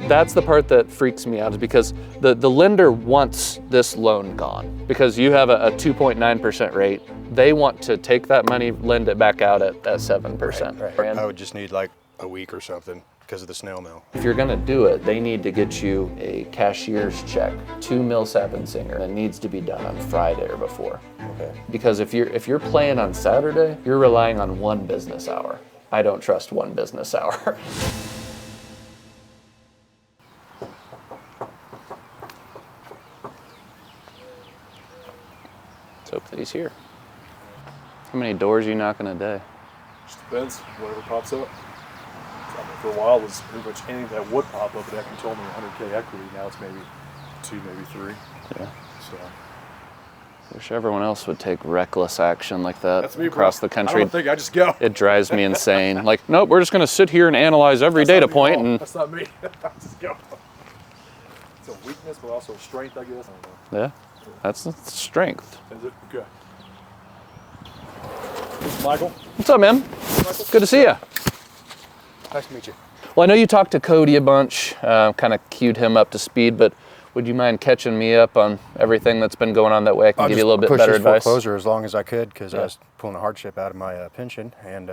that's the part that freaks me out, is because the lender wants this loan gone because you have a 2.9% rate. They want to take that money, lend it back out at 7%. Right. I would just need like a week or something because of the snail mail. If you're gonna do it, they need to get you a cashier's check to Millsap and Singer. It needs to be done on Friday or before. Okay. Because if you're playing on Saturday, you're relying on one business hour. I don't trust one business hour. Let's hope that he's here. How many doors are you knocking a day? Just depends, whatever pops up. For a while, it was pretty much anything that would pop up. It actually told me 100K equity. Now it's maybe 2, maybe 3. Yeah. So. Wish everyone else would take reckless action like that. That's me, across bro. the country. I don't think I just go. It drives me insane. Like, nope, we're just going to sit here and analyze every data point. And that's not me. I just go. It's a weakness, but also a strength, I guess. I don't know. Yeah, that's strength. Is it? Okay. This is Michael. What's up, man? Michael. Good to see you. Nice to meet you. Well, I know you talked to Cody a bunch, kind of queued him up to speed, but would you mind catching me up on everything that's been going on? That way I can give you a little bit better advice. Foreclosure as long as I could because I was pulling a hardship out of my pension and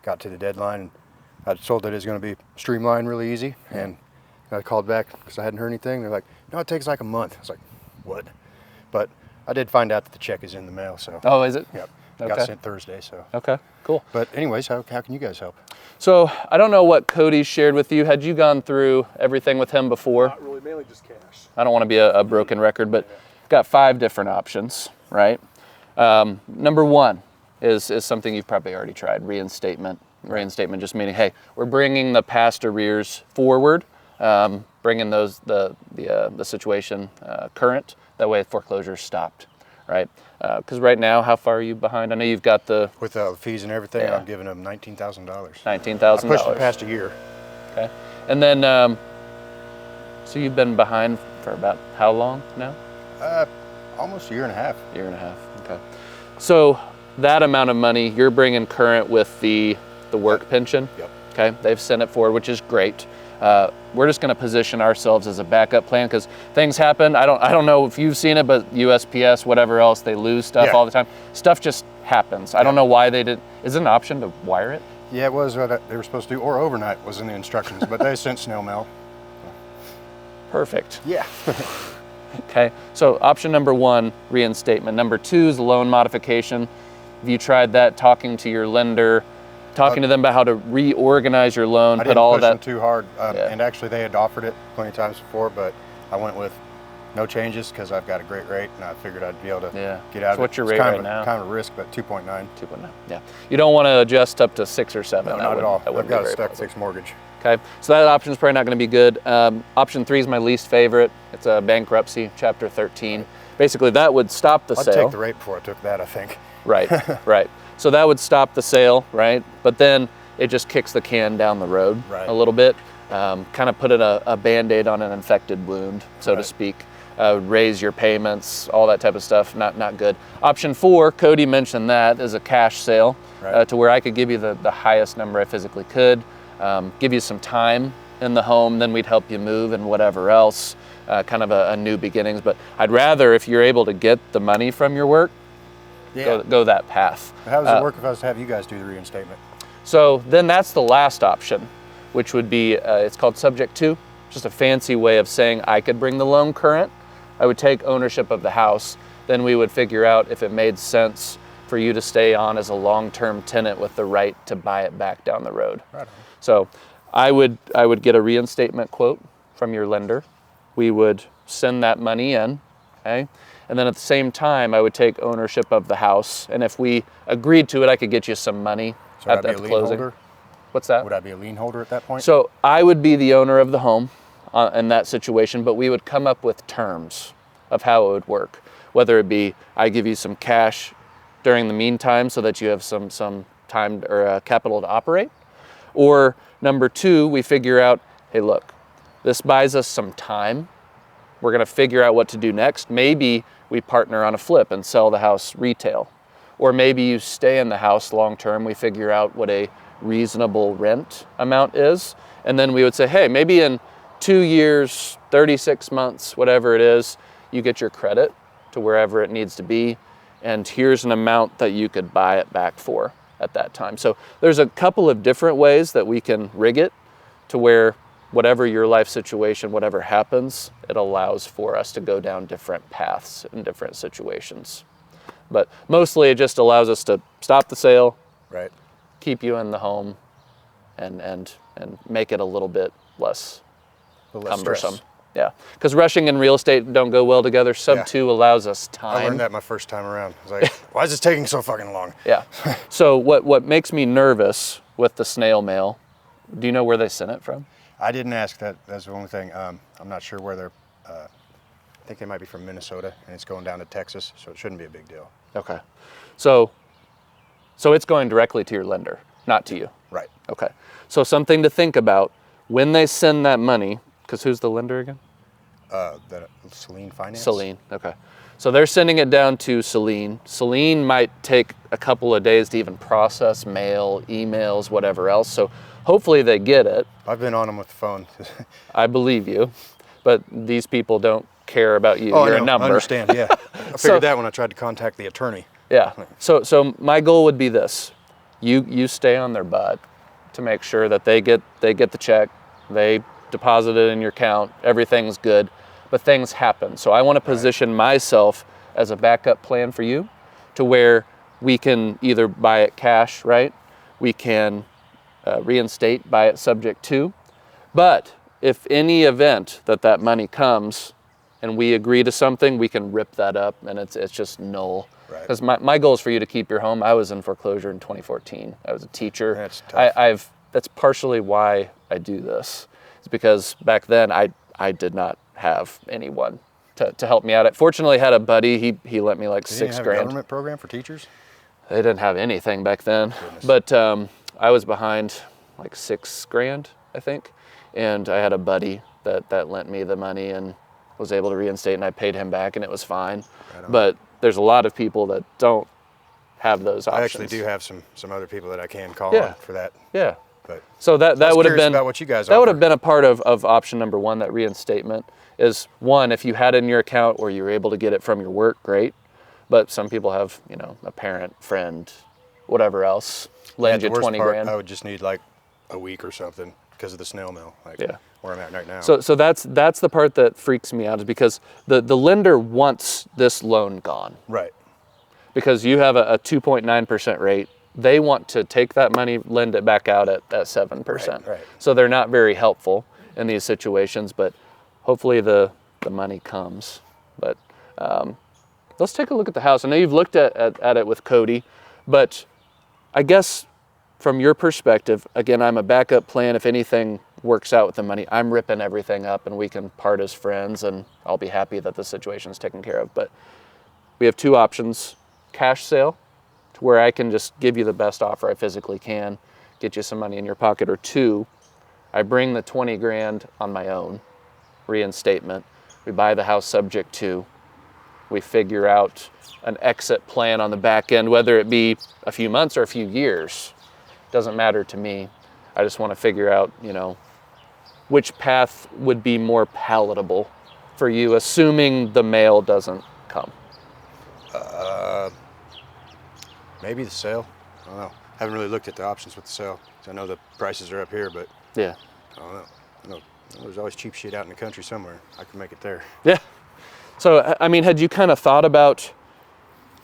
got to the deadline. And I was told that it was going to be streamlined really easy, and I called back because I hadn't heard anything. They're like, no, it takes like a month. I was like, what? But I did find out that the check is in the mail. So. Oh, is it? Yep. Okay. Got sent Thursday. So. Okay, cool. But anyways, how can you guys help? So I don't know what Cody shared with you. Had you gone through everything with him before? Not really, mainly just cash. I don't want to be a broken record, but got 5 different options, right? Number 1 is something you've probably already tried, reinstatement. Reinstatement just meaning, hey, we're bringing the past arrears forward, bringing the situation current. That way foreclosure stopped, right? Because right now, how far are you behind? I know you've got the... With the fees and everything, I'm giving them $19,000. $19,000. I pushed it past a year. Okay. And then, so you've been behind for about how long now? Almost a year and a half. Year and a half, okay. So that amount of money you're bringing current with the work pension? Yep. Okay, they've sent it forward, which is great. We're just going to position ourselves as a backup plan because things happen. I don't know if you've seen it, but USPS, whatever else, they lose stuff all the time. Stuff just happens. I don't know why they did. Is it an option to wire it? Yeah, it was what they were supposed to do, or overnight was in the instructions, but they sent snail mail. Perfect. Yeah. Okay, so option number 1, reinstatement. Number 2 is loan modification. Have you tried that, talking to your lender, talking to them about how to reorganize your loan, I put all of that? didn't push them too hard, and actually they had offered it plenty of times before, but I went with no changes because I've got a great rate, and I figured I'd be able to get out of it. What's your rate right now? Kind of a risk, but 2.9. 2.9, yeah. You don't want to adjust up to 6 or 7. No, not at all. I've got a stuck fixed mortgage. Okay, so that option is probably not going to be good. Option 3 is my least favorite. It's a bankruptcy, Chapter 13. Right. Basically, that would stop the sale. I'd take the rate before I took that, I think. Right, right. So that would stop the sale, right? But then it just kicks the can down the road a little bit, kind of putting a Band-Aid on an infected wound, so to speak. Raise your payments, all that type of stuff, not good. Option 4, Cody mentioned that, is a cash sale, to where I could give you the highest number I physically could. Give you some time in the home, then we'd help you move and whatever else, kind of a new beginnings. But I'd rather, if you're able to get the money from your work, go that path. How does it work if I was to have you guys do the reinstatement? So then that's the last option, which would be, it's called subject to, just a fancy way of saying I could bring the loan current. I would take ownership of the house, then we would figure out if it made sense for you to stay on as a long-term tenant with the right to buy it back down the road. Right. So I would get a reinstatement quote from your lender. We would send that money in, okay? And then at the same time, I would take ownership of the house. And if we agreed to it, I could get you some money at the closing. Holder? What's that? Would I be a lien holder at that point? So I would be the owner of the home in that situation, but we would come up with terms of how it would work. Whether it be I give you some cash during the meantime so that you have some time or capital to operate. Or number 2, we figure out, hey, look, this buys us some time. We're going to figure out what to do next. Maybe we partner on a flip and sell the house retail. Or maybe you stay in the house long term. We figure out what a reasonable rent amount is. And then we would say, hey, maybe in 2 years, 36 months, whatever it is, you get your credit to wherever it needs to be, and here's an amount that you could buy it back for at that time. So there's a couple of different ways that we can rig it to where whatever your life situation, whatever happens, it allows for us to go down different paths in different situations. But mostly it just allows us to stop the sale, Right. keep you in the home, and make it a little bit less cumbersome. Stress. Yeah, because rushing and real estate don't go well together. Sub Yeah. 2 allows us time. I learned that my first time around. I was like, why is this taking so fucking long? Yeah. So what makes me nervous with the snail mail, do you know where they sent it from? I didn't ask that. That's the only thing. I'm not sure where they're, I think they might be from Minnesota, and it's going down to Texas, so it shouldn't be a big deal. Okay. So it's going directly to your lender, not to you. Right. Okay. So something to think about when they send that money, because who's the lender again? The Celine Finance? Celine, okay. So they're sending it down to Celine. Celine might take a couple of days to even process mail, emails, whatever else. So hopefully they get it. I've been on them with the phone. I believe you, but these people don't care about you. Oh, You're I know, a number. I understand, yeah. I figured that when I tried to contact the attorney. Yeah. So my goal would be this: you stay on their butt to make sure that they get the check, they deposit it in your account, everything's good, but things happen. So I want to position myself as a backup plan for you, to where we can either buy it cash, right? We can reinstate, buy it subject to, but if any event that money comes and we agree to something, we can rip that up and it's just null. Because my goal is for you to keep your home. I was in foreclosure in 2014. I was a teacher. That's tough. That's partially why I do this. It's because back then I did not have anyone to help me out. Fortunately, I had a buddy. He lent me like $6,000. Did you have a government program for teachers? They didn't have anything back then. Goodness. But I was behind like $6,000, I think. And I had a buddy that lent me the money and was able to reinstate, and I paid him back, and it was fine. But there's a lot of people that don't have those options. I actually do have some other people that I can call Yeah. on for that. Yeah. But So that would have been about what you guys that would have offer. been a part of option number one. That reinstatement is one. If you had it in your account or you were able to get it from your work, great. But some people have, a parent, friend, whatever else, lend the you worst 20 part, grand. I would just need like a week or something because of the snail mail. Like Yeah. where I'm at right now. So that's the part that freaks me out, is because the lender wants this loan gone, Right. because you have a 2.9% rate. They want to take that money, lend it back out at 7%. Right. So they're not very helpful in these situations, but hopefully the money comes. But let's take a look at the house. I know you've looked at it with Cody, but I guess from your perspective, again, I'm a backup plan. If anything works out with the money, I'm ripping everything up and we can part as friends, and I'll be happy that the situation's taken care of. But we have two options: cash sale, to where I can just give you the best offer I physically can, get you some money in your pocket, or two, I bring the 20 grand on my own, reinstatement. We buy the house subject to, we figure out an exit plan on the back end, whether it be a few months or a few years. Doesn't matter to me. I just want to figure out, which path would be more palatable for you, assuming the mail doesn't come. Maybe the sale. I don't know. Haven't really looked at the options with the sale. I know the prices are up here, but Yeah. I don't know. There's always cheap shit out in the country somewhere. I can make it there. Yeah. So, I mean, had you kind of thought about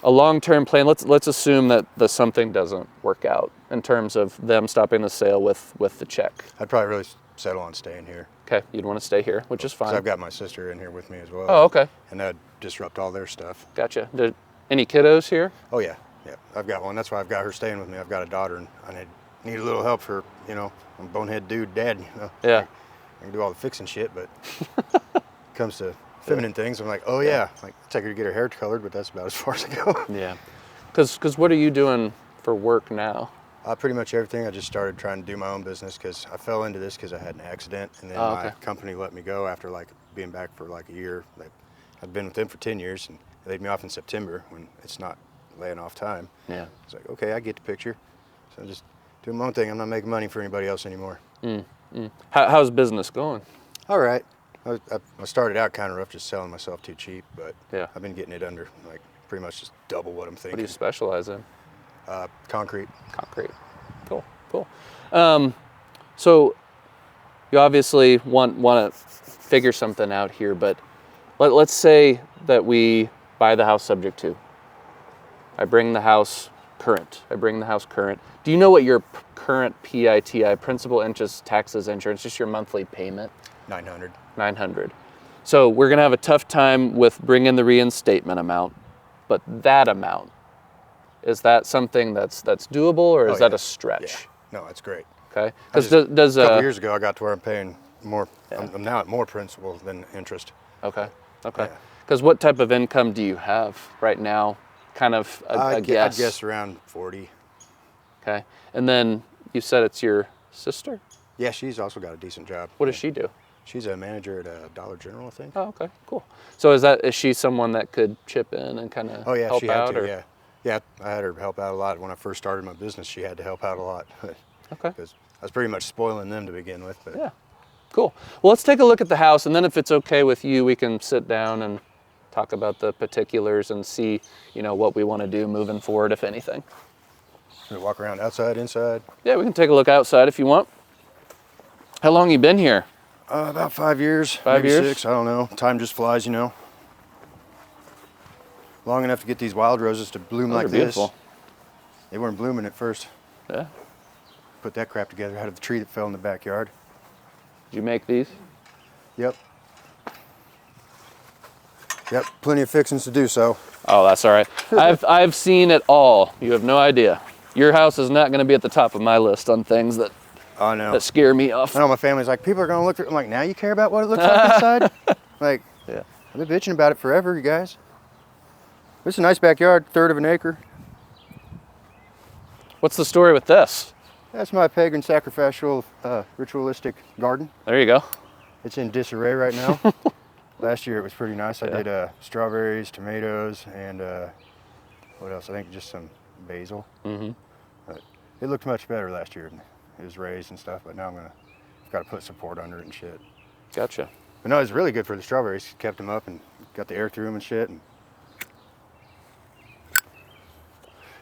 a long-term plan? Let's assume that something doesn't work out in terms of them stopping the sale with the check. I'd probably really settle on staying here. Okay, you'd want to stay here, which is 'Cause fine. I've got my sister in here with me as well. Oh, okay. And that'd disrupt all their stuff. Gotcha. Any kiddos here? Oh yeah, yeah. I've got one. That's why I've got her staying with me. I've got a daughter, and I need a little help for, I'm a bonehead dude, dad. Yeah. I can do all the fixing shit, but comes to feminine things, I'm like, oh yeah. Like, take her to get her hair colored, but that's about as far as I go. Yeah. Because what are you doing for work now? Pretty much everything. I just started trying to do my own business because I fell into this because I had an accident, and then Okay. my company let me go after like being back for like a year. I've been with them for 10 years, and they laid me off in September when it's not laying off time. Yeah. It's like, okay, I get the picture. So I'm just doing my own thing. I'm not making money for anybody else anymore. How's business going? All right. I started out kind of rough, just selling myself too cheap, but Yeah. I've been getting it under like pretty much just double what I'm What do thinking. you specialize in? Concrete. Concrete. Cool. So you obviously want to figure something out here, but let's say that we buy the house subject to. I bring the house current. Do you know what your current PITI, principal, interest, taxes, insurance, just your monthly payment? 900. 900. So we're gonna have a tough time with bringing the reinstatement amount, but that amount, is that something that's doable, or is that a stretch? Yeah. No, that's great. Okay. Because does a couple years ago, I got to where I'm paying more. Yeah. I'm now at more principal than interest. Okay. Yeah. Because what type of income do you have right now? Kind of a guess. I'd guess around 40. Okay. And then you said it's your sister? Yeah, she's also got a decent job. What does she do? She's a manager at Dollar General, I think. Oh, okay, cool. So is she someone that could chip in and kind of Oh yeah, help she had out? to. Or? Yeah, yeah. I had her help out a lot when I first started my business. She had to help out a lot. Okay. Because I was pretty much spoiling them to begin with. But Yeah. Cool. Well, let's take a look at the house, and then if it's okay with you, we can sit down and talk about the particulars and see, what we want to do moving forward, if anything. should we walk around outside, inside? Yeah, we can take a look outside if you want. How long you been here? About 5 years. 5 maybe years? 6. I don't know. Time just flies, Long enough to get these wild roses to bloom like They're beautiful. this. They weren't blooming at first. Yeah. Put that crap together out of the tree that fell in the backyard. Did you make these? Yep. Yep, plenty of fixings to do so. Oh, that's all right. I've seen it all. You have no idea. Your house is not going to be at the top of my list on things that I know. that scare me off. I know my family's like, people are going to look through. I'm like, now you care about what it looks like inside? Like, Yeah. I've been bitching about it forever, you guys. This is a nice backyard, 1/3 of an acre. What's the story with this? That's my pagan sacrificial ritualistic garden. There you go. It's in disarray right now. Last year it was pretty nice. I did strawberries, tomatoes, and what else? I think just some basil. Mm-hmm. But it looked much better last year. It was raised and stuff, but now I've got to put support under it and shit. Gotcha. But no, it was really good for the strawberries. Kept them up and got the air through them and shit. And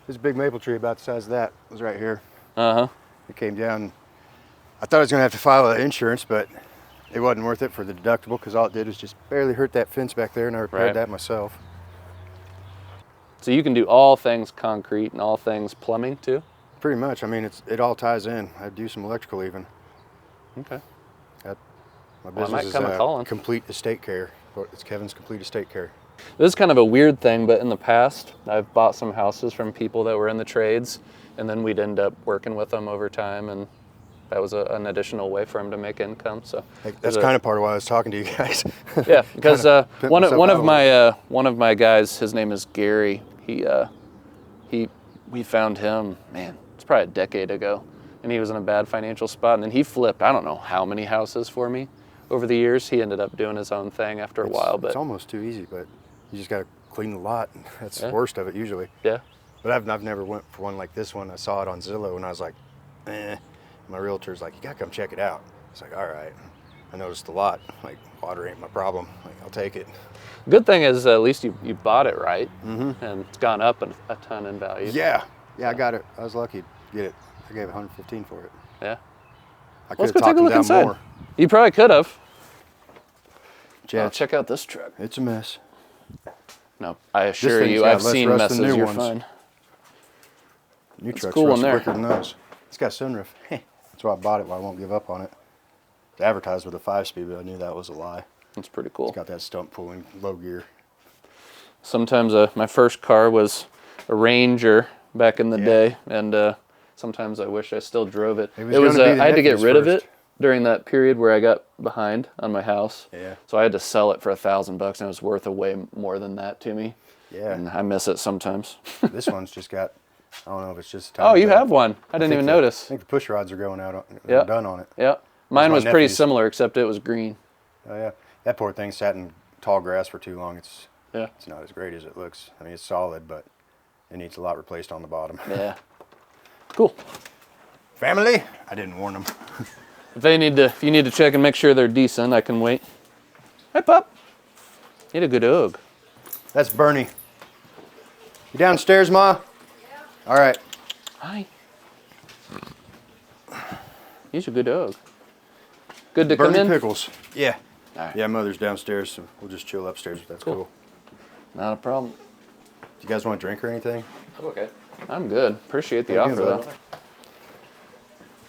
this big maple tree about the size of that was right here. Uh-huh. It came down. I thought I was going to have to file insurance, but it wasn't worth it for the deductible because all it did was just barely hurt that fence back there, and I repaired that myself. So you can do all things concrete and all things plumbing too? Pretty much. I mean, it all ties in. I do some electrical even. Okay. My Well, I business might come a calling. is Complete Estate Care. It's Kevin's Complete Estate Care. This is kind of a weird thing, but in the past, I've bought some houses from people that were in the trades, and then we'd end up working with them over time, and that was an additional way for them to make income. So That's kind of part of why I was talking to you guys. yeah, because pimp one myself of my guys, his name is Gary. We found him, man, it's probably a decade ago, and he was in a bad financial spot, and then he flipped I don't know how many houses for me over the years. He ended up doing his own thing after a while, but it's almost too easy. But you just got to clean the lot. That's the worst of it usually. yeah. But I've never went for one like this one. I saw it on Zillow and I was like, eh. My realtor's like, you gotta come check it out. It's like, all right. I noticed a lot. Like, water ain't my problem. Like, I'll take it. Good thing is at least you bought it right, and it's gone up a ton in value. Yeah. Yeah, I got it. I was lucky to get it. I gave 115 for it. Yeah. I could Let's have go talked take a them look down inside. more. You probably could have. Yeah, Check out this truck. it's a mess. No, I assure thing's you, got I've less seen rust than messes. new You're ones. fine. New That's trucks cool in rust there. quicker than those. It's got sunroof. That's why I bought it. Why I won't give up on it. It's advertised with a 5-speed, but I knew that was a lie. That's pretty cool. It's got that stump pulling low gear. Sometimes my first car was a Ranger back in the day, and sometimes I wish I still drove it. It was gonna be the I had to get Nephews rid of first. it during that period where I got behind on my house. Yeah. So I had to sell it for $1,000, and it was worth way more than that to me. Yeah. And I miss it sometimes. This one's just got, I don't know if it's just Oh, you time, have one. I didn't even I notice. think the push rods are going out. Yeah. Done on it. Yeah. Mine my was pretty nephew's. similar, except it was green. Oh yeah. That poor thing sat in tall grass for too long. It's Yeah. not as great as it looks. I mean, it's solid, but it needs a lot replaced on the bottom. Yeah. Cool. Family? I didn't warn them. If you need to check and make sure they're decent, I can wait. Hey, pup. You had a good dog. That's Bernie. You downstairs, Ma? Yeah. All right. Hi. He's a good dog. Good to Bernie come in? Pickles. Yeah. All right. Yeah, Mother's downstairs, so we'll just chill upstairs. That's cool. Not a problem. Do you guys want a drink or anything? I'm okay. I'm good. Appreciate the How you offer, doing, though.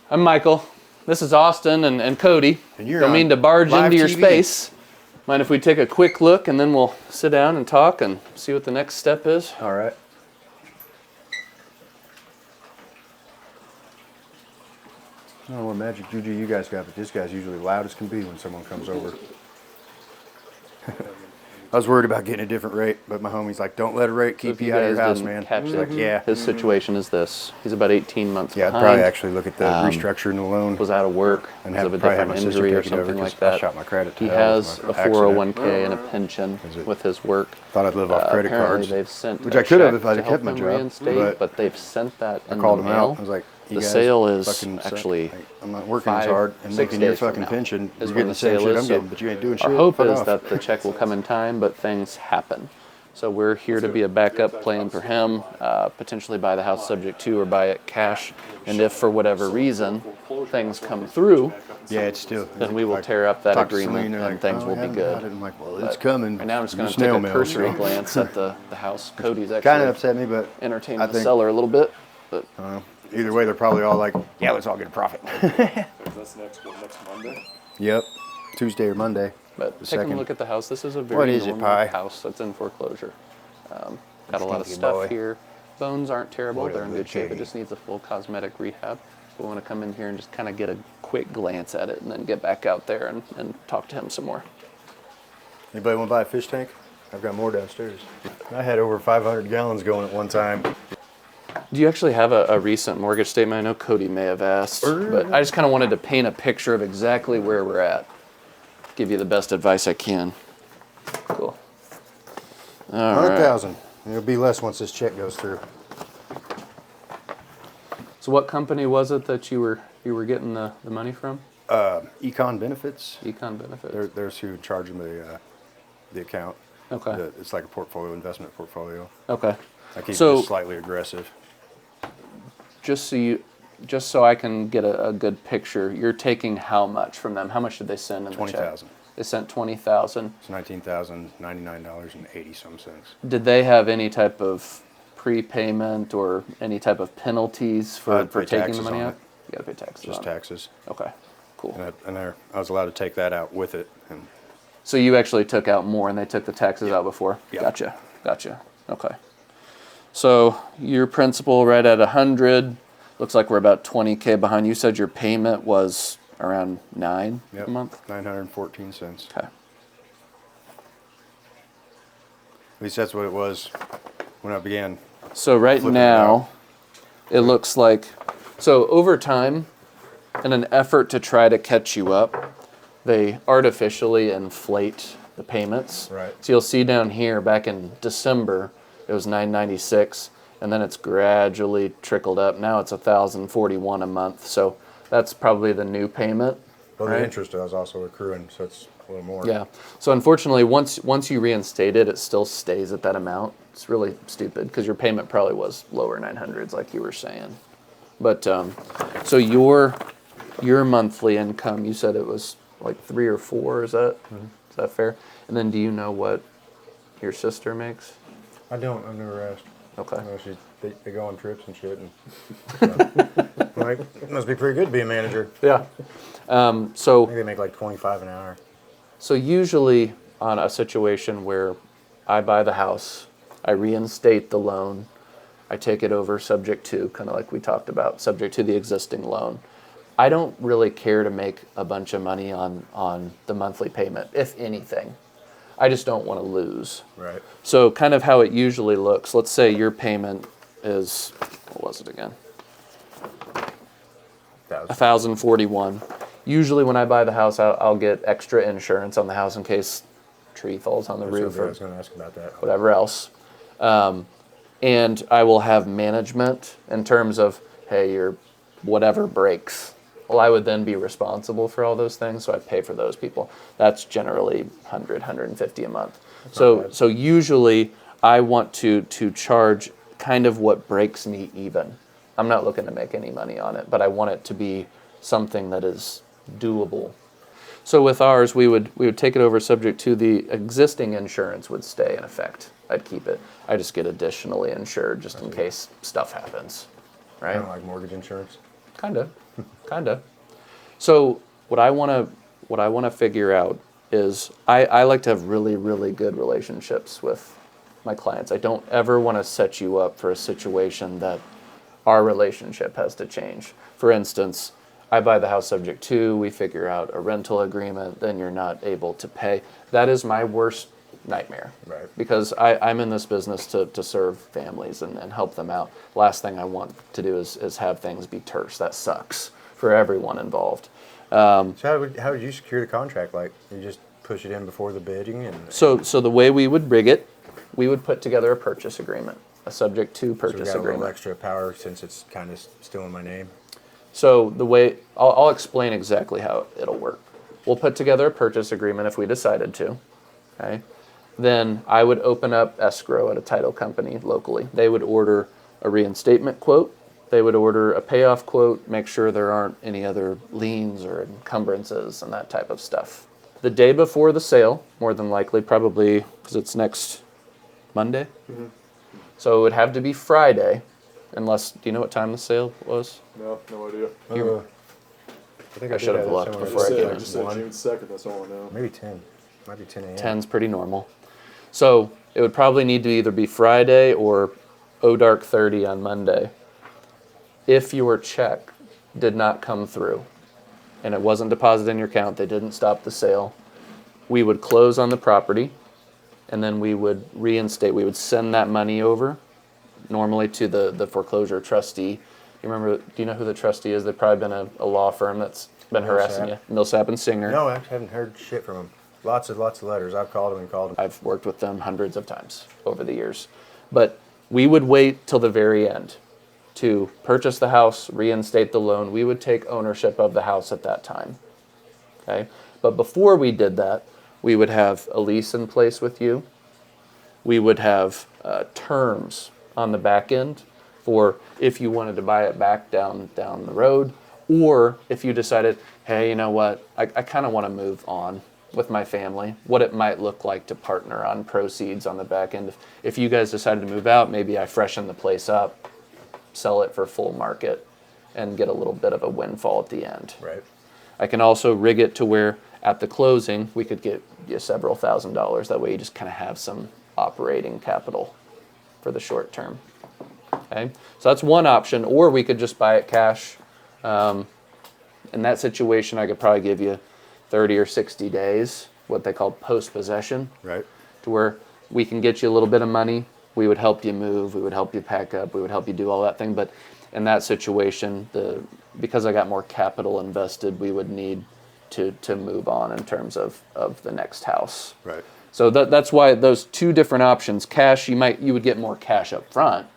I'm Michael. This is Austin and Cody. And you're Don't on mean to barge live into your TV. space. Mind if we take a quick look and then we'll sit down and talk and see what the next step is? All right. I don't know what magic juju you guys got, but this guy's usually loud as can be when someone comes over. I was worried about getting a different rate, but my homie's like, don't let a rate keep If you out of your house, didn't man. catch He's it, like, yeah. his situation is this. He's about 18 months Yeah, I'd behind. probably actually look at the restructuring the loan. Was out of work And because of a probably have different my sister injury or take it over something 'cause like that. I shot my credit to He hell with has my a accident. 401k and a pension Is it- with his work. Thought I'd live off credit Apparently cards, they've sent which a I could have check if I'd to kept my help him job, reinstate, but they've sent that I in called the him mail. out. I was like, you The guys sale is fucking suck. actually Like, I'm not working as hard and 6 making your days from fucking now pension. is You're when getting the the same sale shit is, I'm so getting, but you ain't doing shit. Our hope Fuck is off. that the check will come in time, but things happen. So we're here to be a backup plan for him, potentially buy the house subject to or buy it cash. And if for whatever reason things come through, Yeah, it's still. then we will like, tear up that talk to agreement somebody they're and like, things "Oh, will I be haven't good. got it." I'm like, well, it's But coming. right now I'm just going to Snail take a mail, cursory so. glance at the house. Cody's Kind actually of upset me, but entertained I the think seller a little bit. But either way, they're probably all like, yeah, let's all get a profit. That's next Monday. Yep. Tuesday or Monday. But The taking second. a look at the house, this is a What very is it, normal Pi? house that's in foreclosure. Got a lot of Stinky stuff boy. here. Bones aren't terrible. Boy, They're in the good shape. It king. just needs a full cosmetic rehab. We want to come in here and just kind of get a quick glance at it and then get back out there and talk to him some more. Anybody want to buy a fish tank? I've got more downstairs. I had over 500 gallons going at one time. Do you actually have a recent mortgage statement? I know Cody may have asked, but I just kind of wanted to paint a picture of exactly where we're at. Give you the best advice I can. Cool. All right. 100,000. It'll be less once this check goes through. So what company was it that you were getting the money from? Econ Benefits. Econ Benefits. There's who charge them the account. Okay. It's like a portfolio, investment portfolio. Okay. I keep it So- just slightly aggressive. Just so I can get a good picture, you're taking how much from them? How much did they send in the check? 20,000. They sent 20,000. It's $19,099.80 some cents. Did they have any type of prepayment or any type of penalties for Pay taking the taxes money on out? it. You gotta pay taxes. Just on it. taxes. Okay. Cool. I was allowed to take that out with it. And So you actually took out more and they took the taxes out before? Yep. Gotcha. Okay. So your principal right at 100. Looks like we're about 20K behind. You said your payment was around 9 yep, a month? 914 cents. Okay. At least that's what it was when I began. So right Flip it now, it looks like, so over time, in an effort to try to catch you up, they artificially inflate the payments. Right. So you'll see down here, back in December, it was $996, and then it's gradually trickled up. Now it's $1,041 a month. So that's probably the new payment. Well, right? the interest I was also accruing, so it's a little more. Yeah. So unfortunately, once you reinstate it, it still stays at that amount. It's really stupid because your payment probably was lower 900s, like you were saying. But so your monthly income, you said it was like 3 or 4. Is that is that fair? And then do you know what your sister makes? I don't. I've never asked. Okay. I know they go on trips and shit. And, like, it must be pretty good to be a manager. Yeah. I think So they make like 25 an hour. So usually on a situation where I buy the house, I reinstate the loan, I take it over subject to, kind of like we talked about, subject to the existing loan. I don't really care to make a bunch of money on the monthly payment, if anything. I just don't want to lose. Right. So kind of how it usually looks, let's say your payment is, what was it again? 1,041. Usually when I buy the house, I'll get extra insurance on the house in case a tree falls on the roof I or was going to ask about that. whatever else. And I will have management in terms of, hey, your whatever breaks, Well, I would then be responsible for all those things, so I pay for those people. That's generally 100, 150 a month. So usually I want to charge kind of what breaks me even. I'm not looking to make any money on it, but I want it to be something that is doable. So with ours, we would take it over subject to the existing insurance would stay in effect. I'd keep it. I just get additionally insured just in case stuff happens, right? Kind of like mortgage insurance. Kinda. So what I want to figure out is I like to have really, really good relationships with my clients. I don't ever want to set you up for a situation that our relationship has to change. For instance, I buy the house subject to, we figure out a rental agreement, then you're not able to pay. That is my worst nightmare. Right. Because I'm in this business to serve families and help them out. Last thing I want to do is have things be terse. That sucks for everyone involved. So how would you secure the contract? Like, you just push it in before the bidding? So the way we would rig it, we would put together a purchase agreement, a subject to purchase So we got a agreement. little extra power since it's kind of still in my name? So the way, I'll explain exactly how it'll work. We'll put together a purchase agreement if we decided to, okay? Then I would open up escrow at a title company locally. They would order a reinstatement quote. They would order a payoff quote, make sure there aren't any other liens or encumbrances and that type of stuff. The day before the sale, more than likely, probably because it's next Monday. Mm-hmm. So it would have to be Friday, unless, do you know what time the sale was? No idea. I think I should have did looked somewhere. before I came. I just said June 2nd, that's all I know. Maybe 10. Might be 10 a.m. 10's pretty normal. So it would probably need to either be Friday or dark 30 on Monday. If your check did not come through and it wasn't deposited in your account, they didn't stop the sale, we would close on the property and then we would reinstate. We would send that money over normally to the foreclosure trustee. You remember, do you know who the trustee is? They've probably been a law firm that's been harassing you. Millsap and Singer. No, I haven't heard shit from them. Lots of letters. I've called them and called them. I've worked with them hundreds of times over the years. But we would wait till the very end to purchase the house, reinstate the loan. We would take ownership of the house at that time. Okay? But before we did that, we would have a lease in place with you. We would have terms on the back end for if you wanted to buy it back down the road, or if you decided, hey, you know what, I kind of want to move on with my family, what it might look like to partner on proceeds on the back end. If you guys decided to move out, maybe I freshen the place up, sell it for full market, and get a little bit of a windfall at the end. Right. I can also rig it to where at the closing, we could get you several $1,000s. That way you just kind of have some operating capital for the short term. Okay, so that's one option, or we could just buy it cash. In that situation, I could probably give you 30 or 60 days, what they call post-possession, Right. to where we can get you a little bit of money. We would help you move. We would help you pack up. We would help you do all that thing. But in that situation, because I got more capital invested, we would need to move on in terms of the next house. Right. So that's why those two different options. Cash, you would get more cash up front,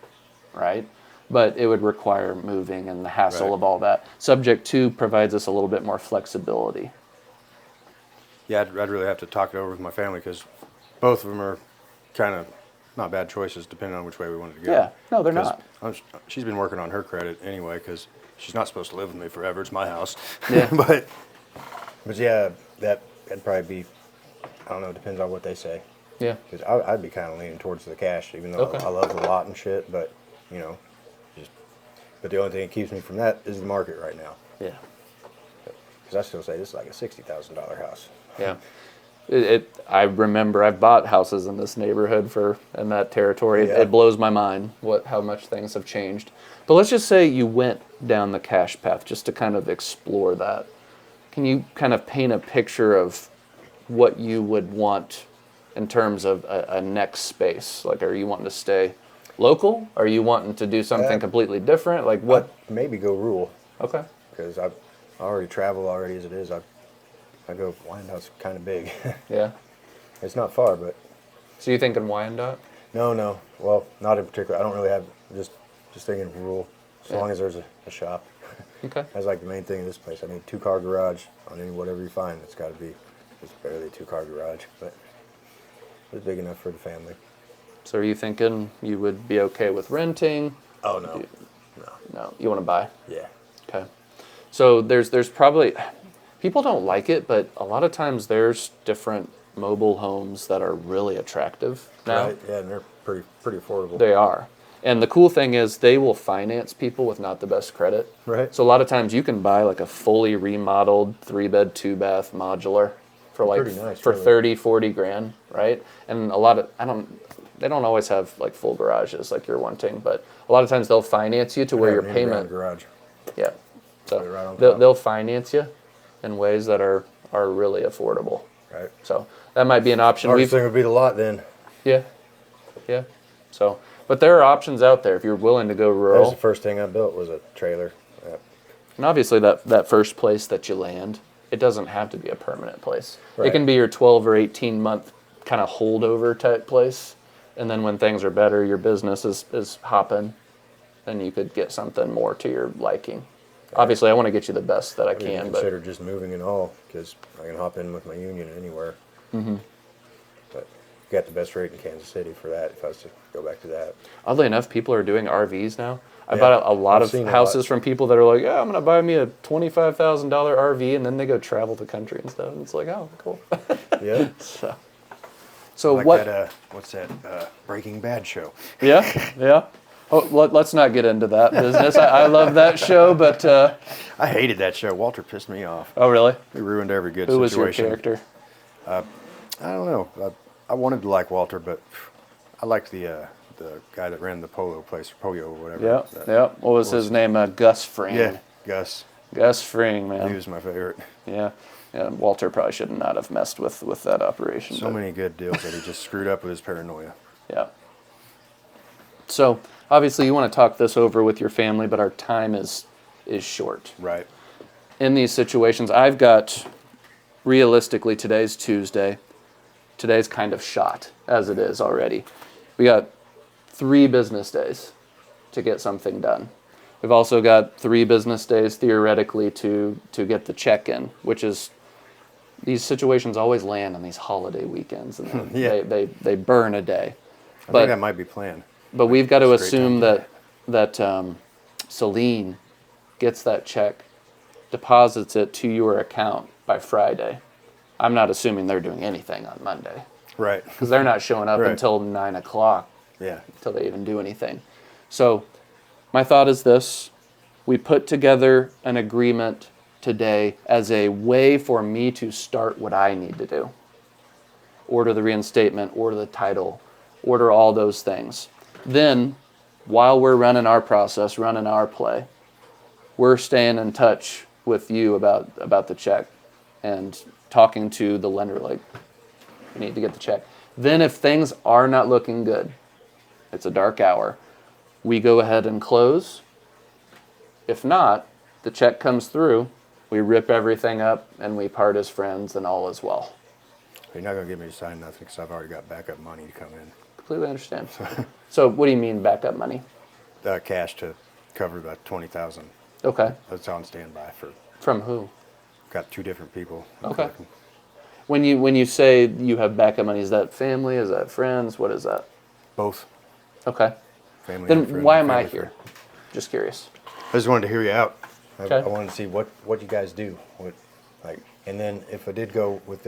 right? But it would require moving and the hassle Right. of all that. Subject to provides us a little bit more flexibility. Yeah, I'd really have to talk it over with my family because both of them are kind of not bad choices depending on which way we wanted to go. Yeah, no, they're 'Cause not. She's been working on her credit anyway because she's not supposed to live with me forever. It's my house. Yeah. but yeah, that'd probably be, I don't know, depends on what they say. Yeah. Because I'd be kind of leaning towards the cash, even though Okay. I love the lot and shit. But but the only thing that keeps me from that is the market right now. Yeah. Because I still say this is like a $60,000 house. Yeah. I remember I've bought houses in this neighborhood in that territory. Yeah. It blows my mind how much things have changed. But let's just say you went down the cash path just to kind of explore that. Can you kind of paint a picture of what you would want in terms of a next space? Like, are you wanting to stay local? Are you wanting to do something completely different? Like what? Maybe go rural. Okay. Because I already travel already as it is. I go, Wyandott's kind of big. Yeah. It's not far, but So you thinking Wyandotte? no. Well, not in particular. I don't really have, just thinking rural, as Yeah. long as there's a shop. Okay. That's like the main thing in this place. I need 2-car garage on any whatever you find. It's got to be just barely a 2-car garage, but it's big enough for the family. So are you thinking you would be okay with renting? Oh no, No, you want to buy? yeah, Okay. So there's probably, people don't like it, but a lot of times there's different mobile homes that are really attractive now. right, yeah, and they're pretty affordable. They are. And the cool thing is they will finance people with not the best credit. Right. So a lot of times you can buy like a fully remodeled 3-bed, 2-bath modular for like Pretty nice, for really. 30, 40 grand, right? And a lot of they don't always have like full garages like you're wanting, but a lot of times they'll finance you to where I your have an in-ground payment, garage. yeah. Put it So right on top. they'll finance you in ways that are really affordable. Right. So that might be an option. Hardest thing would be the lot then. Yeah. So, but there are options out there if you're willing to go That was rural. the first thing I built was a trailer. Yep. And obviously that first place that you land, it doesn't have to be a permanent place. It Right. can be your 12 or 18 month kind of holdover type place. And then when things are better, your business is hopping, then you could get something more to your liking. Obviously, I want to get you the best that I I didn't can, but consider just moving and all because I can hop in with my union anywhere. Mm-hmm. But you got the best rate in Kansas City for that if I was to go back to that. oddly enough, people are doing RVs now. I Yeah, bought a lot I've of seen a houses lot. from people that are like, yeah, I'm going to buy me a $25,000 RV, and then they go travel the country and stuff. And it's like, oh, cool. Yeah. So Like what? that, what's that, Breaking Bad show. Yeah. Oh, let's not get into that business. I love that show, but I hated that show. Walter pissed me off. oh, really? He ruined every good Who was your situation. character? I don't know. I wanted to like Walter, but I liked the guy that ran the polo place, Poyo or whatever. Yeah. What was his name? Gus Fring. Yeah, Gus. Gus Fring, He man. was my favorite. Yeah. Walter probably should not have messed with that operation. So but- many good deals that he just screwed up with his paranoia. Yeah. So obviously you want to talk this over with your family, but our time is short. Right. In these situations, I've got, realistically, today's Tuesday. Today's kind of shot as it is already. We got 3 business days to get something done. We've also got 3 business days theoretically to get the check in, which is, these situations always land on these holiday weekends, and Yeah. they burn a day. I think that might be planned. But we've got to Straight assume time. that Celine gets that check, deposits it to your account by Friday. I'm not assuming they're doing anything on Monday Right. because they're not showing up Right. until 9 o'clock Yeah. until they even do anything. So my thought is this: we put together an agreement today as a way for me to start what I need to do. Order the reinstatement, order the title, order all those things. Then, while we're running our process, running our play, we're staying in touch with you about the check and talking to the lender like, we need to get the check. Then if things are not looking good, it's a dark hour, we go ahead and close. If not, the check comes through, we rip everything up, and we part as friends, and all is well. You're not going to get me to sign nothing because I've already got backup money to come in. Completely understand. So what do you mean backup money? Cash to cover that $20,000. Okay. That's on standby for. From who? Got 2 different people. Okay. When you say you have backup money, is that family? Is that friends? What is that? Both Okay. family. and Then friends, why am I family here? friend. Just curious. I just wanted to hear you out. Okay. I wanted to see what you guys do. And then if I did go with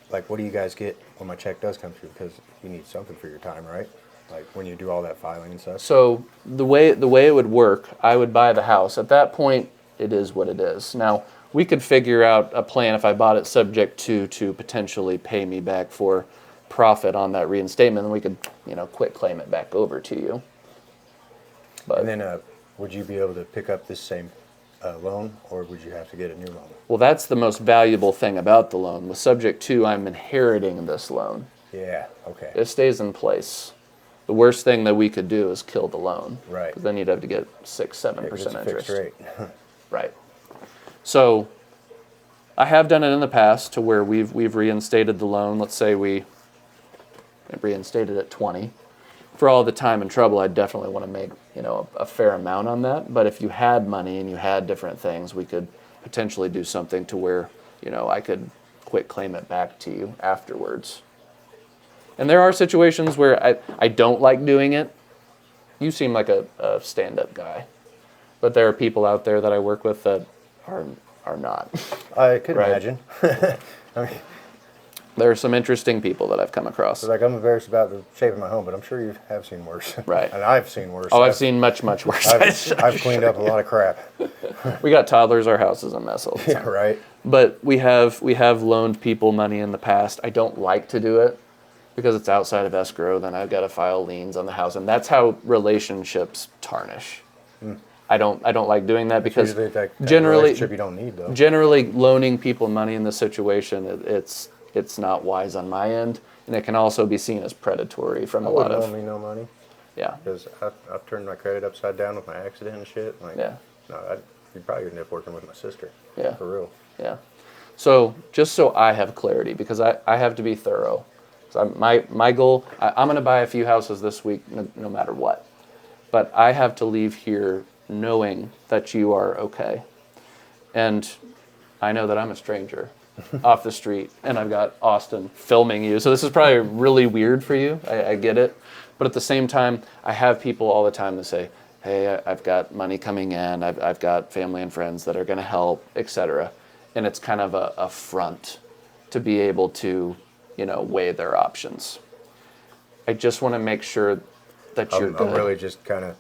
what do you guys get when my check does come through? Because you need something for your time, right? Like when you do all that filing and stuff. So the way it would work, I would buy the house. At that point, it is what it is. Now, we could figure out a plan if I bought it subject to potentially pay me back for profit on that reinstatement, and we could, quit claim it back over to you. But And then would you be able to pick up this same loan, or would you have to get a new loan? well, that's the most valuable thing about the loan. With subject to, I'm inheriting this loan. Yeah. Okay. It stays in place. The worst thing that we could do is kill the loan. Right. Because then you'd have to get 6-7% It's a interest. fixed rate. Right. So I have done it in the past to where we've reinstated the loan. Let's say we reinstated at 20. for all the time and trouble, I definitely want to make, a fair amount on that. But if you had money and you had different things, we could potentially do something to where, I could quick claim it back to you afterwards. And there are situations where I don't like doing it. You seem like a stand-up guy. But there are people out there that I work with that are not. I could Right. imagine. I mean, There are some interesting people that I've come across. like I'm embarrassed about the shape of my home, but I'm sure you have seen worse. Right. And I've seen worse. Oh, I've seen much, much worse. I've cleaned up a lot of crap. We got toddlers, our house is a mess all the time. Yeah, right. But we have loaned people money in the past. I don't like to do it because it's outside of escrow. Then I've got to file liens on the house, and that's how relationships tarnish. I don't like doing that because Usually that generally relationship you don't need though. generally loaning people money in this situation, it's not wise on my end, and it can also be seen as predatory from a lot Wouldn't of loan me no money yeah. because I've turned my credit upside down with my accident and shit. Like, Yeah. No, you'd probably end up working with my sister. Yeah. For real. Yeah. So just so I have clarity, because I have to be thorough. So my goal, I'm going to buy a few houses this week, no matter what. But I have to leave here knowing that you are okay. And I know that I'm a stranger off the street, and I've got Austin filming you. So this is probably really weird for you. I get it. But at the same time, I have people all the time that say, hey, I've got money coming in. I've got family and friends that are going to help, etc. And it's kind of a front to be able to, weigh their options. I just want to make sure that you're good. I'm really just kind of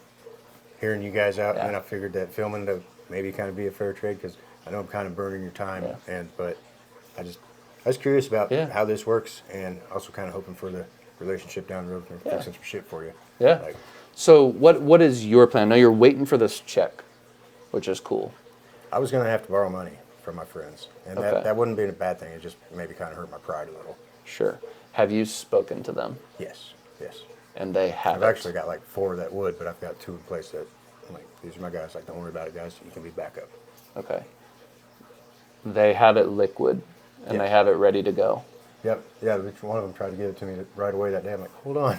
hearing you guys out, Yeah. and I figured that filming to maybe kind of be a fair trade because I know I'm kind of burning your time, Yeah. but I was curious about Yeah. how this works, and also kind of hoping for the relationship down the road and fixing some shit for you. Yeah. Like, So what is your plan? I know you're waiting for this check, which is cool. I was gonna have to borrow money from my friends, and Okay. that wouldn't be a bad thing. It just maybe kind of hurt my pride a little. Sure. Have you spoken to them? Yes. And they I've haven't. actually got like 4 that would, but I've got 2 in place that I'm like, these are my guys. Like, don't worry about it, guys. You can be backup. Okay. They have it liquid, and Yeah. they have it ready to go. Yep. Yeah. One of them tried to give it to me right away that day. I'm like, hold on,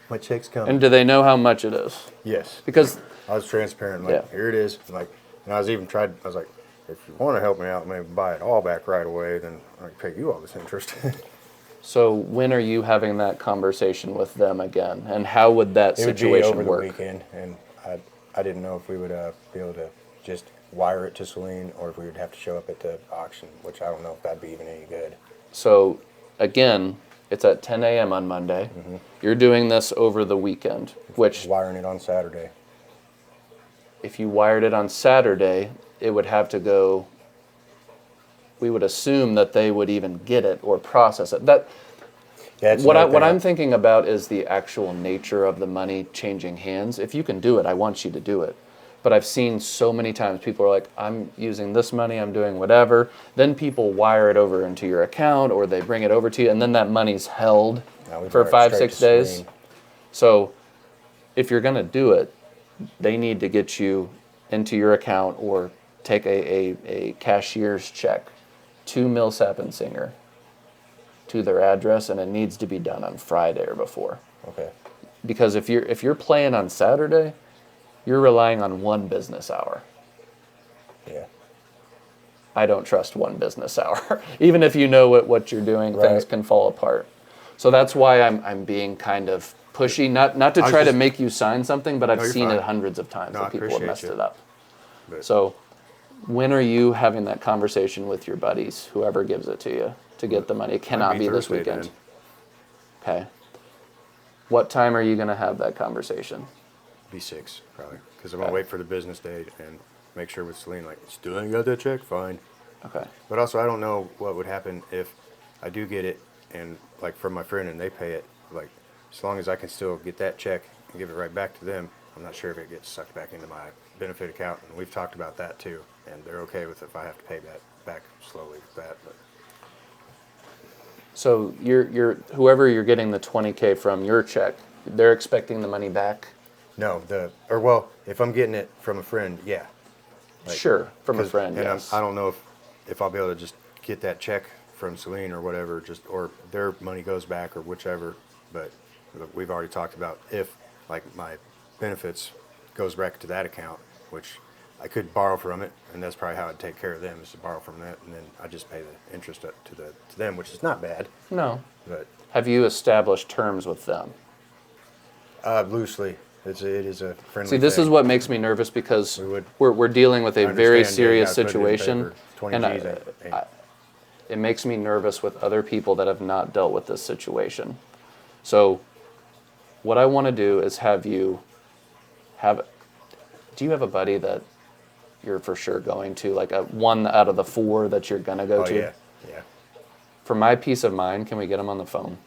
my check's coming. And do they know how much it is? Yes. Because I was transparent. Like, Yeah. here it is. Like, and I was like, if you want to help me out, maybe buy it all back right away. Then I can pay you all this interest. so when are you having that conversation with them again, and how would that It would be situation over the work? weekend, and I didn't know if we would be able to just wire it to Celine, or if we would have to show up at the auction, which I don't know if that'd be even any good. So again, it's at 10 a.m. on Monday. Mm-hmm. You're doing this over the weekend, which Wiring it on Saturday. if you wired it on Saturday, it would have to go. We would assume that they would even get it or process it. Yeah, it's What another thing I'm thinking about is the actual nature of the money changing hands. If you can do it, I want you to do it. But I've seen so many times people are like, I'm using this money, I'm doing whatever. Then people wire it over into your account, or they bring it over to you, and then that money's held No, we for wire it 5-6 straight to days. Celine. So if you're going to do it, they need to get you into your account or take a cashier's check to Millsap and Singer to their address, and it needs to be done on Friday or before. Okay. Because if you're playing on Saturday, you're relying on one business hour. Yeah. I don't trust one business hour. Even if you know what you're doing, things Right. can fall apart. So that's why I'm being kind of pushy, not to I was try to just- make you sign something, but I've No, you're seen fine. it hundreds of times No, I that people have appreciate messed you. it up. But So when are you having that conversation with your buddies, whoever gives it to you, to get the money? It cannot Might be this Thursday weekend. then. Okay. What time are you going to have that conversation? Be 6 probably, because I'm gonna wait for the business day and make sure with Celine, like, still ain't got that check, fine. Okay. But also, I don't know what would happen if I do get it and, like, from my friend and they pay it. Like, as long as I can still get that check and give it right back to them, I'm not sure if it gets sucked back into my benefit account. And we've talked about that too, and they're okay with if I have to pay that back slowly with that. But So you're whoever you're getting the $20K from your check, they're expecting the money back? no, if I'm getting it from a friend, yeah. Like, Sure, from a 'cause- friend, and yes. I don't know if I'll be able to just get that check from Celine or whatever, or their money goes back or whichever. But we've already talked about if like my benefits goes back to that account, which I could borrow from it, and that's probably how I'd take care of them, is to borrow from that, and then I just pay the interest up to them, which is not bad. No. But Have you established terms with them? loosely, it is a friendly. See, this thing. is what makes me nervous because We would- we're dealing with a I very understand, yeah, you serious gotta put it in situation, paper. 20 and G's ain't- it makes me nervous with other people that have not dealt with this situation. So, what I want to do is have you have. Do you have a buddy that you're for sure going to, like a one out of the 4 that you're gonna go Oh to? yeah. For my peace of mind, can we get him on the phone?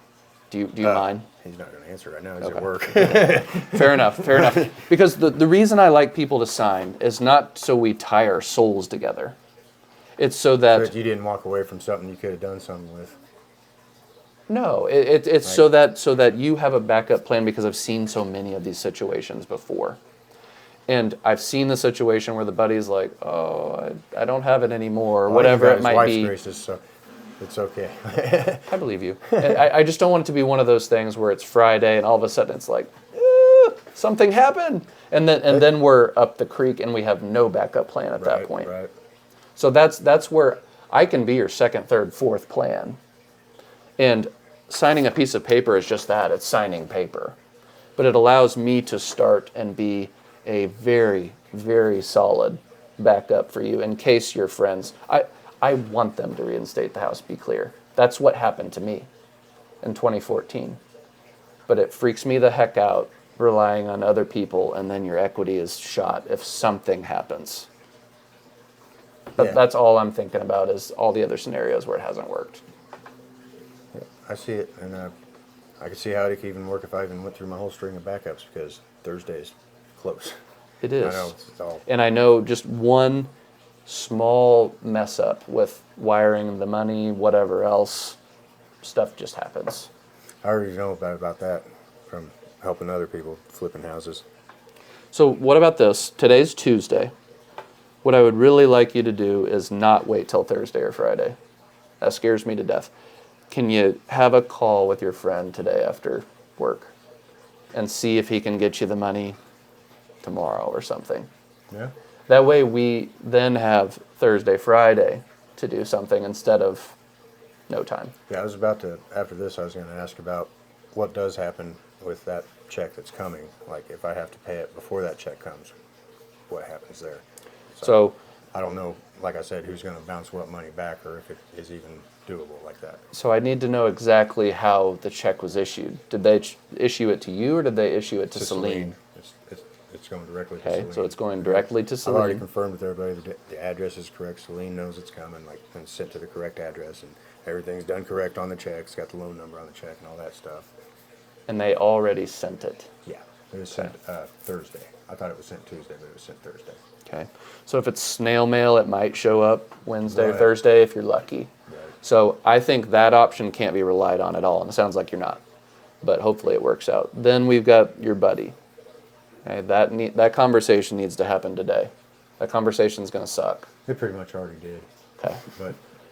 Do you mind? He's not going to answer right now. He's Okay. at work. Fair enough, fair enough. Because the reason I like people to sign is not so we tie our souls together. It's so that, But you didn't walk away from something you could have done something with. no, it's so that you have a backup plan, because I've seen so many of these situations before. And I've seen the situation where the buddy's like, oh, I don't have it anymore, or Well, whatever you got it his might wife's be. graces, so it's okay. I believe you. And I just don't want it to be one of those things where it's Friday and all of a sudden it's like, something happened. And then we're up the creek and we have no backup plan at that point. Right. So that's where I can be your second, third, fourth plan. And signing a piece of paper is just that, it's signing paper. But it allows me to start and be a very, very solid backup for you in case your friends, I want them to reinstate the house, be clear. That's what happened to me in 2014. But it freaks me the heck out relying on other people, and then your equity is shot if something happens. Yeah. That's all I'm thinking about, is all the other scenarios where it hasn't worked. I see it, and I can see how it could even work if I even went through my whole string of backups, because Thursday's close. It is. I know, it's all. And I know just one small mess up with wiring the money, whatever else, stuff just happens. I already know about that from helping other people flipping houses. So what about this? Today's Tuesday. What I would really like you to do is not wait till Thursday or Friday. That scares me to death. Can you have a call with your friend today after work and see if he can get you the money tomorrow or something? Yeah. That way we then have Thursday, Friday to do something instead of no time. Yeah, I was about to, after this, I was going to ask about what does happen with that check that's coming. Like, if I have to pay it before that check comes, what happens there? So I don't know, like I said, who's going to bounce what money back, or if it is even doable like that. So I need to know exactly how the check was issued. Did they issue it to you, or did they issue it to Celine? It's going directly to Okay, Celine. so it's going directly to I've already Celine. confirmed with everybody that the address is correct. Celine knows it's coming, like, and it's sent to the correct address, and everything's done correct on the check. It's got the loan number on the check and all that stuff. And they already sent it. Yeah, it was sent Thursday. I thought it was sent Tuesday, but it was sent Thursday. Okay. So if it's snail mail, it might show up Wednesday or Right. Thursday if you're lucky. Right. So I think that option can't be relied on at all, and it sounds like you're not. But hopefully it works out. Then we've got your buddy. Okay, that conversation needs to happen today. That conversation's going to suck. It pretty much already did. Okay.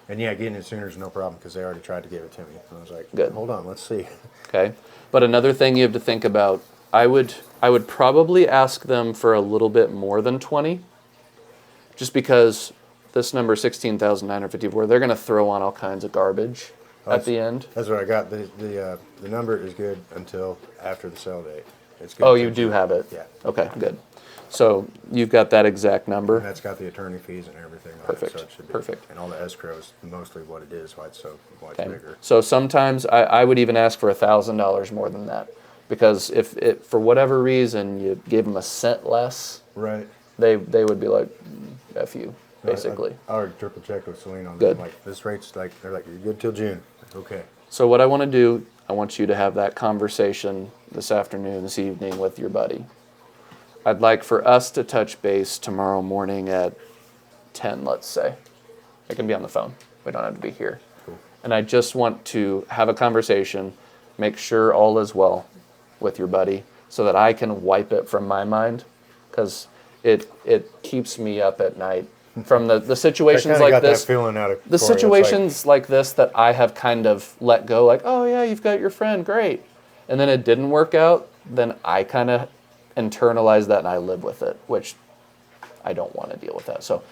And yeah, getting it sooner is no problem, because they already tried to give it to me. And I was like, Good. Hold on, let's see. Okay. But another thing you have to think about, I would probably ask them for a little bit more than 20, just because this number 16,954, they're going to throw on all kinds of garbage at the end. That's what I got. The number is good until after the sale date. It's good Oh, until you do June. have it? Yeah. Okay, good. So you've got that exact And number? that's got the attorney fees and everything on Perfect, it, so it should be. perfect. And all the escrows, mostly what it is, why it's Okay. bigger. So sometimes I would even ask for $1,000 more than that, because if it, for whatever reason, you gave them a cent less, Right. they would be like, F you, basically. I already triple checked with Celine on Good. that. Like, this rate's like, they're like, you're good till June. Like, okay. So what I want to do, I want you to have that conversation this afternoon, this evening with your buddy. I'd like for us to touch base tomorrow morning at 10, let's say. It can be on the phone. We don't have to be here. Cool. And I just want to have a conversation, make sure all is well with your buddy, so that I can wipe it from my mind, because it keeps me up at night from the situations I like got this. that feeling out of The Corey. It's like, situations like this that I have kind of let go, like, oh yeah, you've got your friend, great. and then it didn't work out, then I kind of internalize that and I live with it, which I don't want to deal with that. So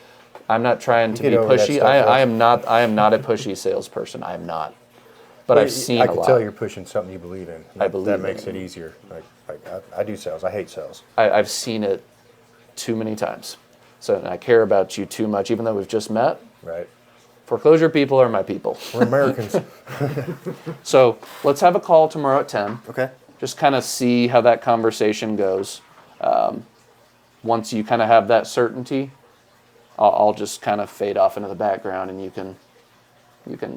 I'm not trying to be get over that pushy. stuff, I am not a pushy salesperson. I am not. But I've seen I a can lot. tell you're pushing something you believe in. I believe that in makes it. it easier. Like I do sales. I hate sales. I've seen it too many times. So and I care about you too much, even though we've just met. Right. Foreclosure people are my people. We're Americans. So let's have a call tomorrow at 10. Okay. Just kind of see how that conversation goes. Once you kind of have that certainty, I'll just kind of fade off into the background, and you can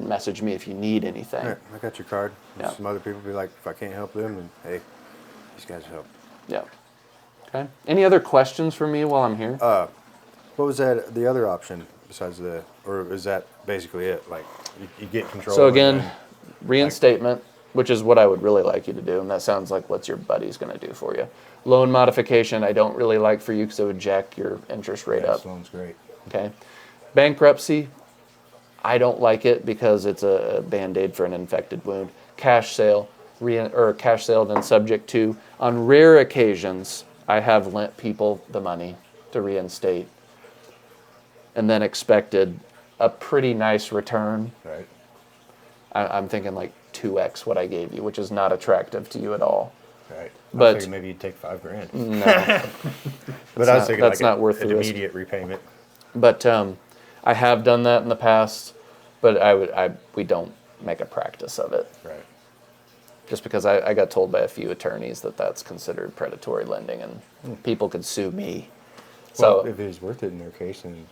message me if you need anything. All right, I got your card. Yeah. Some other people be like, if I can't help them, then hey, these guys help. Yeah. Okay. Any other questions for me while I'm here? What was that? The other option besides or is that basically it? Like you get control. So and again, then, reinstatement, which is what I would really like you to do, and that sounds like what your buddy's going to do for you. Loan modification, I don't really like for you because it would jack your interest rate up. this loan's great. Okay. Bankruptcy, I don't like it because it's a Band-Aid for an infected wound. Cash sale, cash sale then subject to. On rare occasions, I have lent people the money to reinstate and then expected a pretty nice return. Right. I'm thinking like 2x what I gave you, which is not attractive to you at all. Right. But- I was thinking maybe you'd take $5,000. No. But I was thinking that's like not worth an the risk. immediate repayment. But I have done that in the past, but we don't make a practice of it. Right. Just because I got told by a few attorneys that that's considered predatory lending, and people could sue me. Well, So if it was worth it in their case, then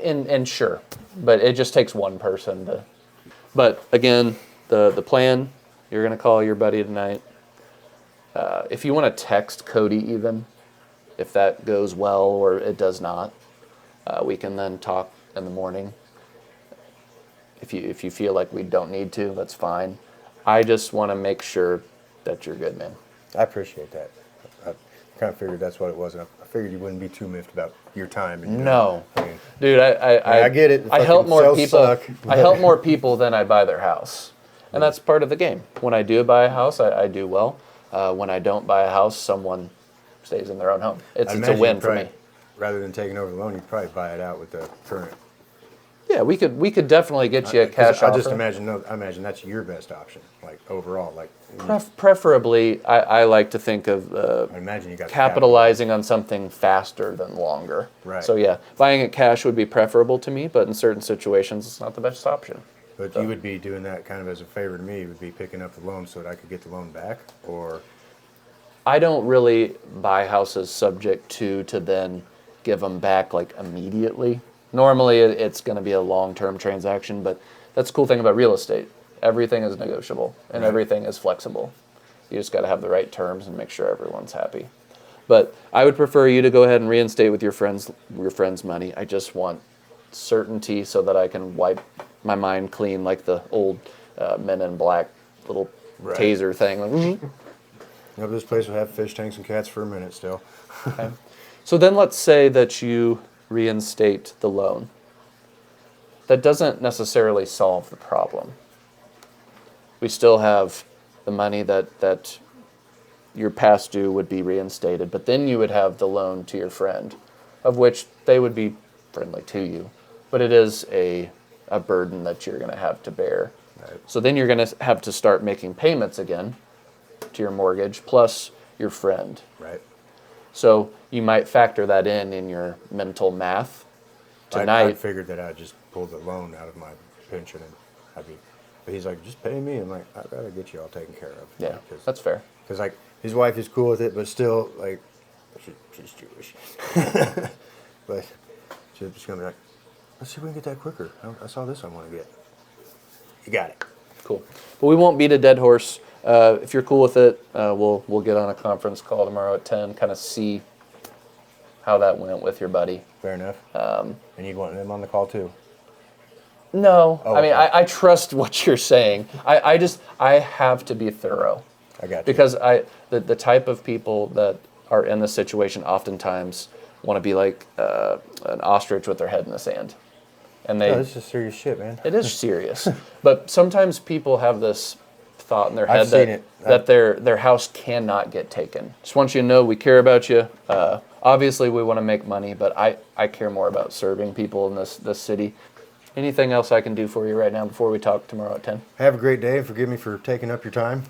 and sure, but it just takes one person to. But again, the plan, you're gonna call your buddy tonight. If you want to text Cody, even if that goes well or it does not, we can then talk in the morning. If you feel like we don't need to, that's fine. I just want to make sure that you're good, man. I appreciate that. I kind of figured that's what it was. And I figured you wouldn't be too miffed about your time. And, No, I mean, dude, I get it. I help Fucking more sales people. suck. I help more people than I buy their house, and that's part of the game. When I do buy a house, I do well. When I don't buy a house, someone stays in their own home. It's a imagine win you'd for probably, me. Rather than taking over the loan, you'd probably buy it out with the current. Yeah, we could definitely get you a 'Cause cash I offer. just I imagine that's your best option, like overall. Like Preferably, I like to think of I imagine you got the capitalizing on something faster than longer. Right. So yeah, buying it cash would be preferable to me, but in certain situations, it's not the best option. But you would be doing that kind of as a favor to me. You would be picking up the loan so that I could get the loan back, or I don't really buy houses subject to then give them back like immediately. Normally it's going to be a long-term transaction, but that's the cool thing about real estate. Everything is negotiable and Right. everything is flexible. You just got to have the right terms and make sure everyone's happy. But I would prefer you to go ahead and reinstate with your friend's money. I just want certainty so that I can wipe my mind clean like the old Men in Black little Right. taser thing. Like, this place will have fish tanks and cats for a minute still. Okay. So then let's say that you reinstate the loan. That doesn't necessarily solve the problem. We still have the money that your past due would be reinstated, but then you would have the loan to your friend, of which they would be friendly to you. But it is a burden that you're going to have to bear. Right. So then you're going to have to start making payments again to your mortgage, plus your friend. Right. So you might factor that in your mental math I tonight. figured that I'd just pull the loan out of my pension and but he's like, just pay me. I'm like, I'd rather get you all taken care of. Yeah, that's fair. Because like his wife is cool with it, but still like she's Jewish. But she's just gonna be like, let's see if we can get that quicker. I saw this I want to get. You got it. Cool. But we won't beat a dead horse. If you're cool with it, we'll get on a conference call tomorrow at 10, kind of see how that went with your buddy. Fair enough. And you'd want them on the call too. No, Oh, I mean, okay. I trust what you're saying. I have to be thorough. I got you. Because the type of people that are in this situation oftentimes want to be like an ostrich with their head in the sand. And this is serious shit, man. it is serious. But sometimes people have this thought in their head seen it. that their house cannot get taken. Just want you to know we care about you. Obviously, we want to make money, but I care more about serving people in this city. Anything else I can do for you right now before we talk tomorrow at 10? Have a great day, and forgive me for taking up your time.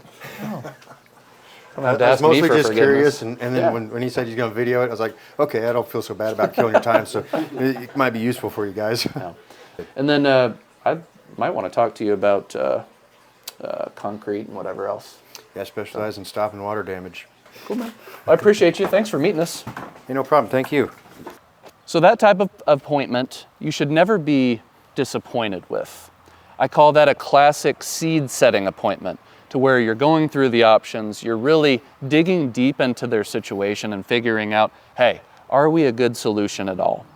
I was mostly just curious, and then when he said he's going to video it, I was like, okay, I don't feel so bad about killing your time, so it might be useful for you guys. And then I might want to talk to you about concrete and whatever else. Yeah, I specialize in stopping water damage. Cool, man. Well, I appreciate you. Thanks for meeting us. Hey, no problem. Thank you. So that type of appointment, you should never be disappointed with. I call that a classic seed setting appointment, to where you're going through the options, you're really digging deep into their situation and figuring out, hey, are we a good solution at all?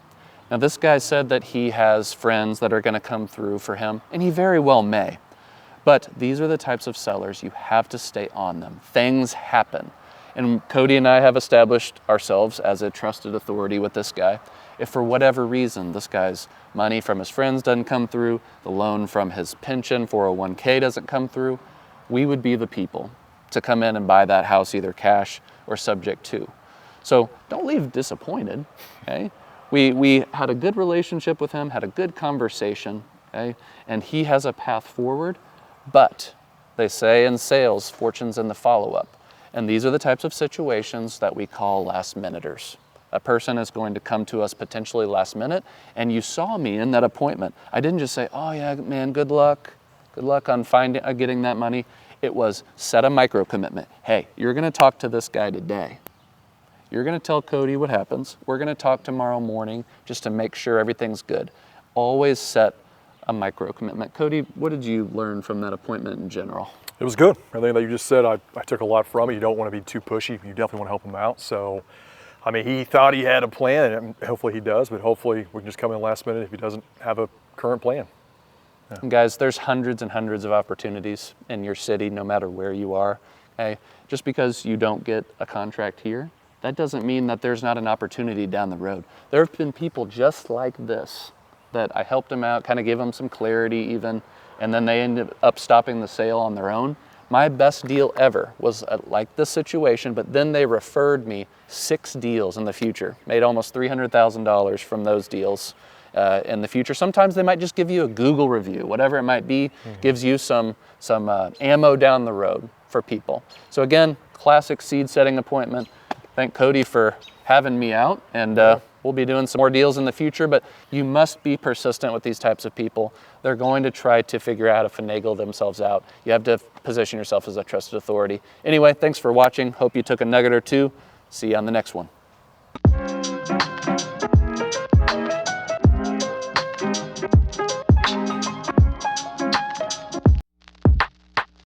Now, this guy said that he has friends that are going to come through for him, and he very well may. But these are the types of sellers you have to stay on them. Things happen. And Cody and I have established ourselves as a trusted authority with this guy. If for whatever reason this guy's money from his friends doesn't come through, the loan from his pension, 401k doesn't come through, we would be the people to come in and buy that house either cash or subject to. So don't leave disappointed, okay? We had a good relationship with him, had a good conversation, okay? And he has a path forward, but they say in sales, fortune's in the follow-up. And these are the types of situations that we call last-minuters. A person is going to come to us potentially last minute, and you saw me in that appointment. I didn't just say, oh yeah, man, good luck on getting that money. It was set a micro commitment. Hey, you're gonna talk to this guy today. You're gonna tell Cody what happens. We're gonna talk tomorrow morning just to make sure everything's good. Always set a micro commitment. Cody, what did you learn from that appointment in general? It was good. Everything that you just said, I took a lot from it. You don't want to be too pushy. You definitely want to help him out. So, I mean, he thought he had a plan, and hopefully he does, but hopefully we can just come in last minute if he doesn't have a current plan. Yeah. And guys, there's hundreds and hundreds of opportunities in your city, no matter where you are. Okay? Just because you don't get a contract here, that doesn't mean that there's not an opportunity down the road. There have been people just like this that I helped them out, kind of gave them some clarity even, and then they ended up stopping the sale on their own. My best deal ever was like this situation, but then they referred me 6 deals in the future, made almost $300,000 from those deals. In the future. Sometimes they might just give you a Google review, whatever it might be, gives you some ammo down the road for people. So again, classic seed setting appointment. Thank Cody for having me out, and we'll be doing some more deals in the future, but you must be persistent with these types of people. They're going to try to figure out how to finagle themselves out. You have to position yourself as a trusted authority. Anyway, thanks for watching. Hope you took a nugget or two. See you on the next one.